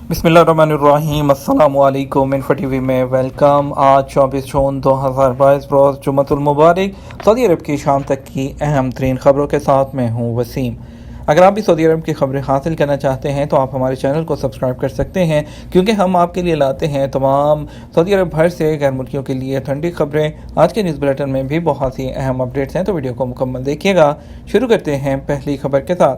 बिस्मिल्लाहिर्रहमानिर्रहीम। अस्सलामु अलैकुम। इन्फो टीवी में वेलकम। आज 24 जून 2022 रोज़ जुम्मतुल मुबारक। सऊदी अरब की शाम तक की अहम तरीन खबरों के साथ मैं हूँ वसीम। अगर आप भी सऊदी अरब की खबरें हासिल करना चाहते हैं तो आप हमारे चैनल को सब्सक्राइब कर सकते हैं, क्योंकि हम आपके लिए लाते हैं तमाम सऊदी अरब भर से गैर मुल्कियों के लिए ठंडी खबरें। आज के न्यूज़ बुलेटिन में भी बहुत सी अहम अपडेट्स हैं, तो वीडियो को मुकम्मल देखिएगा। शुरू करते हैं पहली खबर के साथ।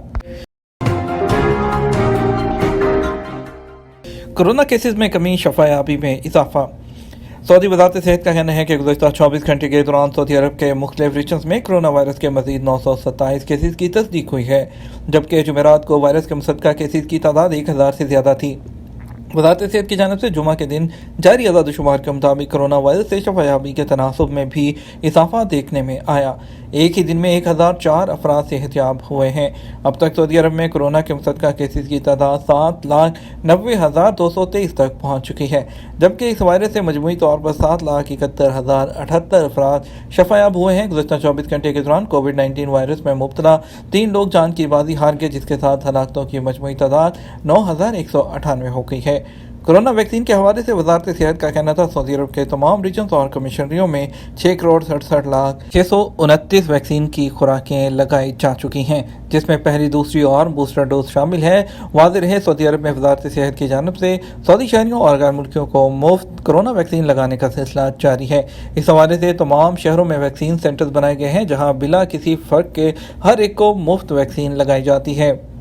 कोरोना केसेस में कमी, शफायाबी में इजाफा। सऊदी वज़ारत सेहत का कहना है कि गुज़श्ता 24 घंटे के दौरान सऊदी अरब के मुख्तलिफ रीजन्स में कोरोना वायरस के मज़ीद 927 केसेस की तस्दीक हुई है, जबकि जुमेरात को वायरस के मुसद्दक़ा केसेस की तादाद 1000 से ज़्यादा थी। वज़ारत सेहत की जानिब से जुमा के दिन जारी आदाद शुमार के मुताबिक कोरोना वायरस से शफायाबी के तनासब में भी इजाफा देखने में आया। एक ही दिन में 1004 अफराद सेहतयाब हुए हैं। अब तक सऊदी अरब में कोरोना के मुसद्दक़ा केसेस की तादाद 7,90,223 तक पहुँच चुकी है, जबकि इस वायरस से मजमूई तौर पर 7,71,078 अफराद शफायाब हुए हैं। गुज़श्ता 24 घंटे के दौरान कोविड-19 वायरस में मुब्तला 3 लोग जान की बाजी हार गए, जिसके साथ हलाकतों की मजमूई तादाद 9,198 हो गई है। कोरोना वैक्सीन के हवाले से वज़ारत सेहत का कहना था सऊदी अरब के तमाम रीजन्स और कमिश्नरियों में 6,67,629 वैक्सीन की खुराकें लगाई जा चुकी हैं, जिसमें पहली, दूसरी और बूस्टर डोज शामिल है। वाज़ेह रहे, सऊदी अरब में वज़ारत सेहत की जानिब से सऊदी शहरियों और गैर मुल्कियों को मुफ्त कोरोना वैक्सीन लगाने का सिलसिला जारी है। इस हवाले से तमाम शहरों में वैक्सीन सेंटर्स बनाए गए हैं, जहाँ बिला किसी फ़र्क के हर एक को मुफ्त वैक्सीन लगाई जाती है।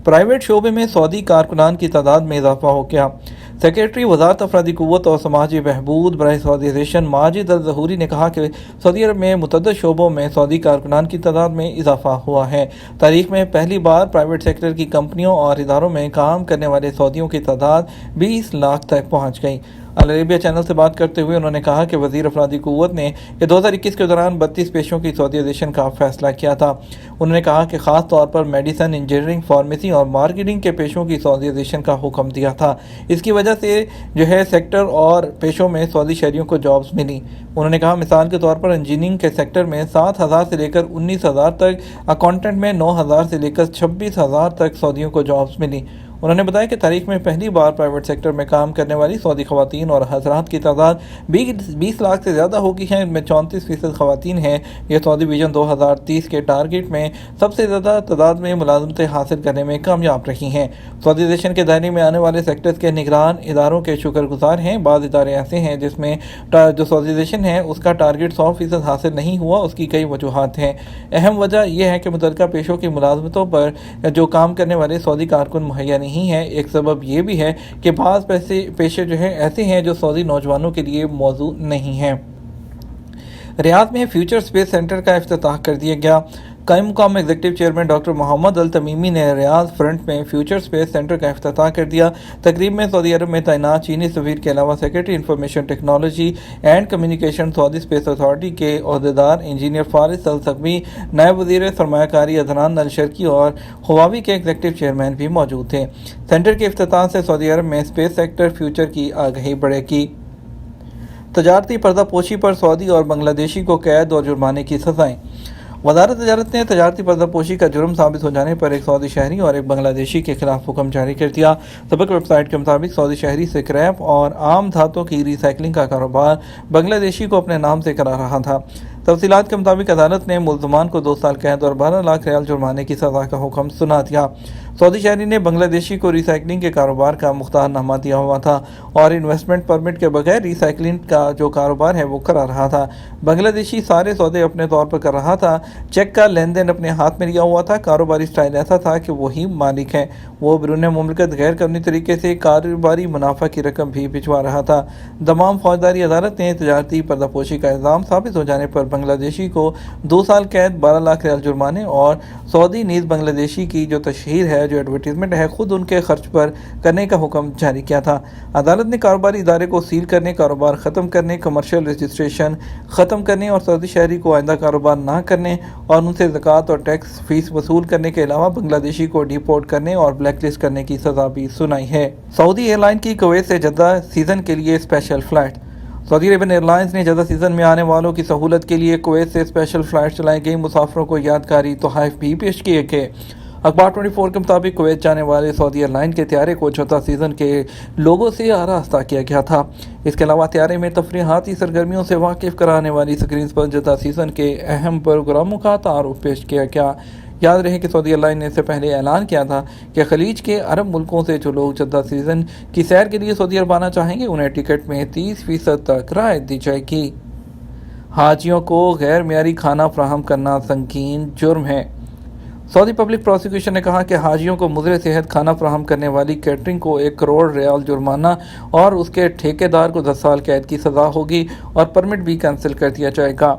प्राइवेट शोबे में सऊदी कारकुनान की तादाद में इजाफा हो गया। सेक्रेटरी वज़ारत अफरादी क़ुव्वत और समाजी बहबूद बराए सऊदीज़ेशन माजिद अल ज़हूरी ने कहा कि सऊदी अरब में मुतअद्दिद शोबों में सऊदी कारकुनान की तादाद में इजाफा हुआ है। तारीख में पहली बार प्राइवेट सेक्टर की कंपनियों और इदारों में काम करने वाले सऊदियों की तादाद 20 लाख तक पहुँच गई। अल अरेबिया चैनल से बात करते हुए उन्होंने कहा कि वज़ीर अफरादी क़ुव्वत ने 2021 के दौरान 32 पेशों की सऊदीज़ेशन का फैसला किया था। उन्होंने कहा कि ख़ास तौर पर मेडिसन, इंजीनियरिंग, फार्मेसी और मार्केटिंग के पेशों की सऊदीज़ेशन का हुक्म दिया था। इसकी वजह से सेक्टर और पेशों में सऊदी शहरियों को जॉब्स मिली। उन्होंने कहा, मिसाल के तौर पर इंजीनियरिंग के सेक्टर में 7,000 से लेकर 19,000 तक, अकाउंटेंट में 9,000 से लेकर 26,000 तक सऊदियों को जॉब्स मिली। उन्होंने बताया कि तारीख में पहली बार प्राइवेट सेक्टर में काम करने वाली सऊदी ख़वातीन और हज़रात की तादाद 20 लाख से ज़्यादा हो गई है। इनमें 34% ख़वातीन हैं। यह सऊदी विजन 2030 के टारगेट में सबसे ज़्यादा तादाद में मुलाज़मतें हासिल करने में कामयाब रही हैं। सऊदीज़ेशन के दायरे में आने वाले सेक्टर्स के निगरान इदारों के शुक्रगुजार हैं। बाज़ इदारे ऐसे हैं जिसमें जो सऊदीज़ेशन है उसका टारगेट 100% हासिल नहीं हुआ। उसकी कई वजूहात हैं। अहम वजह यह है कि मुतल्लिका पेशों की मुलाज़मतों पर जो काम करने वाले सऊदी कारकुन मुहैया नहीं है। एक सबब यह भी है कि बाज़ पेशे ऐसे हैं जो सऊदी नौजवानों के लिए मौजूद नहीं हैं। रियाद में फ्यूचर स्पेस सेंटर का इफ्तिताह कर दिया गया। कायम मुकाम एग्जीक्यूटिव चेयरमैन डॉक्टर मोहम्मद अल तमीमी ने रियाद फ्रंट में फ्यूचर स्पेस सेंटर का इफ्तिताह कर दिया। तकरीब में सऊदी अरब में तैनात चीनी सफीर के अलावा secretary information technology and communication Saudi space authority के अहदेदार इंजीनियर फारिस अल सकवी, नायब वज़ीर सरमायाकारी अदनान अल शर्की और हुवावी के एग्जीक्यूटिव चेयरमैन भी मौजूद थे। सेंटर के इफ्तिताह से सऊदी अरब में स्पेस सेक्टर फ्यूचर की आगाही बढ़ेगी। तजारती पर्दापोशी पर सऊदी और बांग्लादेशी को कैद और जुर्माने की सज़ाएँ। वज़ारत तजारत ने तजारती पर्दापोशी का जुर्म साबित हो जाने पर एक सऊदी शहरी और एक बांग्लादेशी के खिलाफ हुक्म जारी कर दिया। सबक वेबसाइट के मुताबिक सऊदी शहरी से क्रैप और आम धातों की रिसाइकलिंग का कारोबार बांग्लादेशी को अपने नाम से करा रहा था। तफसीलात के मुताबिक अदालत ने मुल्ज़मान को 2 साल कैद और 12 लाख रियाल जुर्माने की सज़ा का हुक्म सुना दिया। सऊदी शहरी ने बांग्लादेशी को रिसाइकलिंग के कारोबार का मुख्तारनामा दिया हुआ था और इन्वेस्टमेंट परमिट के बगैर रिसाइकलिंग का जो कारोबार है वो करा रहा था। बांग्लादेशी सारे सौदे अपने तौर पर कर रहा था। चेक का लेन देन अपने हाथ में लिया हुआ था। कारोबारी स्टाइल ऐसा था कि वही मालिक है। वो बैरून मुमलिकत गैर कानूनी तरीके से कारोबारी मुनाफा की रकम भी भिजवा रहा था। दमाम फौजदारी अदालत ने तजारती पर्दापोशी का इल्ज़ाम साबित हो जाने पर बांग्लादेशी को 2 साल कैद, 12 लाख रियाल जुर्माने और सऊदी नीज़ बांग्लादेशी की जो तशहीर है, जो एडवर्टीजमेंट है, खुद उनके खर्च पर करने का हुक्म जारी किया था। अदालत ने कारोबारी इदारे को सील करने, कारोबार ख़त्म करने, कमर्शियल रजिस्ट्रेशन ख़त्म करने और सऊदी शहरी को आइंदा कारोबार ना करने और उनसे ज़कात और टैक्स फीस वसूल करने के अलावा बांग्लादेशी को डिपोर्ट करने और ब्लैक लिस्ट करने की सज़ा भी सुनाई है। सऊदी एयरलाइन की कुवैत से जद्दा सीज़न के लिए special flight. Saudi Arabian airlines ने जद्दा सीज़न में आने वालों की सहूलत के लिए कुवैत से स्पेशल फ़्लाइट चलाई गई। मुसाफिरों को यादगारी तोहफ़े भी पेश किए गए। अखबार 24 के मुताबिक कुवैत जाने वाले सऊदी एयरलाइन के त्यारे को जद्दा सीज़न के लोगों से आरास्ता किया गया था। इसके अलावा त्यारे में तफरीहाती सरगर्मियों से वाकिफ कराने वाली स्क्रीन पर जद्दा सीज़न के अहम प्रोग्रामों का तारुफ पेश किया गया। याद रहे कि सऊदी एयरलाइन ने इससे पहले ऐलान किया था कि खलीज के अरब मुल्कों से जो लोग जद्दा सीज़न की सैर के लिए सऊदी अरब आना चाहेंगे उन्हें टिकट में 30% तक राहत दी जाएगी। हाजियों को गैर मियारी खाना फराहम करना संगीन जुर्म है। सऊदी पब्लिक प्रोसिक्यूशन ने कहा कि हाजियों को मुज़र सेहत खाना फराहम करने वाली कैटरिंग को 1 करोड़ रियाल जुर्माना और उसके ठेकेदार को 10 साल कैद की सज़ा होगी और परमिट भी कैंसिल कर दिया जाएगा।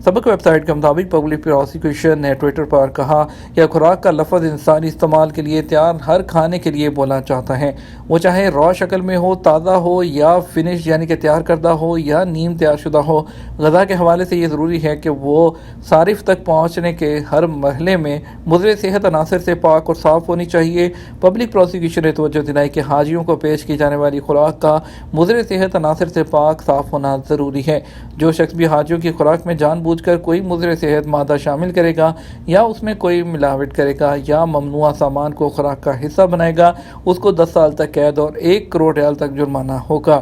सबक वेबसाइट के मुताबिक पब्लिक प्रोसिक्यूशन ने ट्विटर पर कहा कि खुराक का लफ्ज़ इंसानी इस्तेमाल के लिए तैयार हर खाने के लिए बोला चाहता है, वो चाहे रॉ शक्ल में हो, ताज़ा हो या फिनिश यानी कि तैयार करदा हो या नीम तैयार शुदा हो। ग़ज़ा के हवाले से ये ज़रूरी है कि वो सारिफ तक पहुँचने के हर मरहले में मुज़र सेहत अनासर से पाक और साफ़ होनी चाहिए। पब्लिक प्रोसिक्यूशन ने तवज्जो दिलाई कि हाजियों को पेश की जाने वाली खुराक का मुज़र सेहत अनासर से पाक साफ़ होना ज़रूरी है। जो शख्स भी हाजियों की खुराक में जानबूझकर कोई मुज़र सेहत मादा शामिल करेगा या उसमें कोई मिलावट करेगा या ममनुआ सामान को खुराक का हिस्सा बनाएगा, उसको 10 साल तक कैद और 1 करोड़ रियाल तक जुर्माना होगा।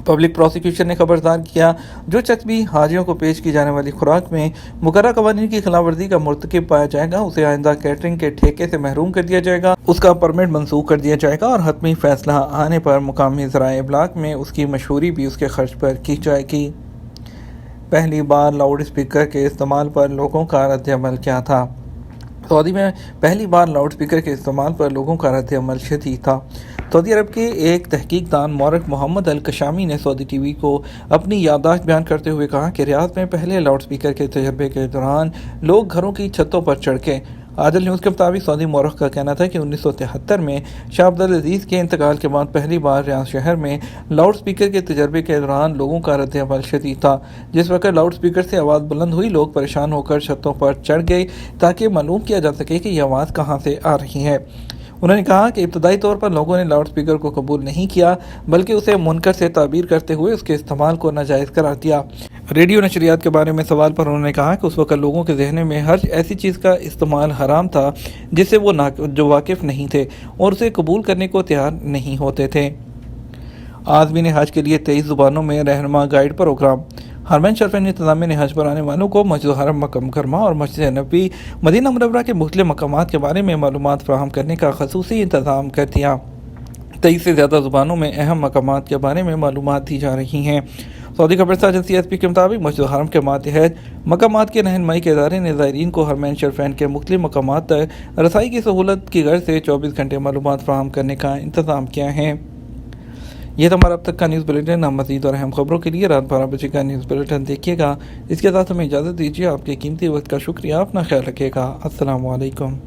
पब्लिक प्रोसिक्यूशन ने खबरदार किया, जो शख्स भी हाजियों को पेश की जाने वाली खुराक में मुकर्रर कवानीन की खिलाफवर्जी का मुर्तकिब पाया जाएगा, उसे आइंदा कैटरिंग के ठेके से महरूम कर दिया जाएगा, उसका परमिट मनसूख कर दिया जाएगा और हतमी फैसला आने पर मुकामी ज़राए इब्लाग में उसकी मशहूरी भी उसके खर्च पर की जाएगी। पहली बार लाउड स्पीकर के इस्तेमाल पर लोगों का रद्द-ए-अमल क्या था? सऊदी में पहली बार लाउड स्पीकर के इस्तेमाल पर लोगों का रद्द-ए-अमल शदीद था। सऊदी अरब के एक तहकीकदान मौरख मोहम्मद अल कशामी ने सऊदी टीवी को अपनी याददाश्त बयान करते हुए कहा कि रियाद में पहले लाउड स्पीकर के तजर्बे के दौरान लोग घरों की छतों पर चढ़ के। आदल न्यूज़ के मुताबिक सऊदी मौरख का कहना था कि 1973 में शाह अब्दुल अजीज़ के इंतकाल के बाद पहली बार रियाद शहर में लाउड स्पीकर के तजर्बे के दौरान लोगों का रद्द-ए-अमल शदीद था। जिस वक्त लाउड स्पीकर से आवाज़ बुलंद हुई, लोग परेशान होकर छतों पर चढ़ गए ताकि मालूम किया जा सके कि यह आवाज़ कहाँ से आ रही है। उन्होंने कहा कि इब्तदाई तौर पर लोगों ने लाउड स्पीकर को कबूल नहीं किया, बल्कि उसे मुनकर से ताबीर करते हुए उसके इस्तेमाल को नाजायज़ करार दिया। रेडियो नशरियात के बारे में सवाल पर उन्होंने कहा कि उस वक्त लोगों के जहन में हर ऐसी चीज़ का इस्तेमाल हराम था जिससे वो जो वाकिफ़ नहीं थे और उसे कबूल करने को तैयार नहीं होते थे। आज़मीन हज के लिए 23 ज़ुबानों में रहनुमा गाइड प्रोग्राम। हरमैन शरीफैन इंतज़ामिया ने हज पर आने वालों को मस्जिद हरम, मक्का मुकर्रमा और मस्जिद नबी मदीना मुनव्वरा के मुख्तलिफ मकामात के बारे में मालूमात फराहम करने का ख़ुसूसी इंतज़ाम कर दिया। 23 से ज़्यादा ज़ुबानों में अहम मकामात के बारे में मालूमात दी जा रही हैं। सऊदी खबरसार एजेंसी एसपी के मुताबिक मस्जिद हरम के मातहत मकामात के रहनुमाई के इदारे ने ज़ायरीन को हरमैन शरीफैन के मुख्तलिफ मकामात तक रसाई की सहूलत की गर्ज से 24 घंटे मालूमात फराहम करने का इंतज़ाम किया है। यह तो हमारा अब तक का न्यूज़ बुलेटिन। आप मज़ीद और अहम खबरों के लिए रात 12 बजे का न्यूज़ बुलेटिन देखिएगा। इसके साथ हमें इजाज़त दीजिए। आपके कीमती वक्त का शुक्रिया। अपना ख्याल रखिएगा। अस्सलामु अलैकुम।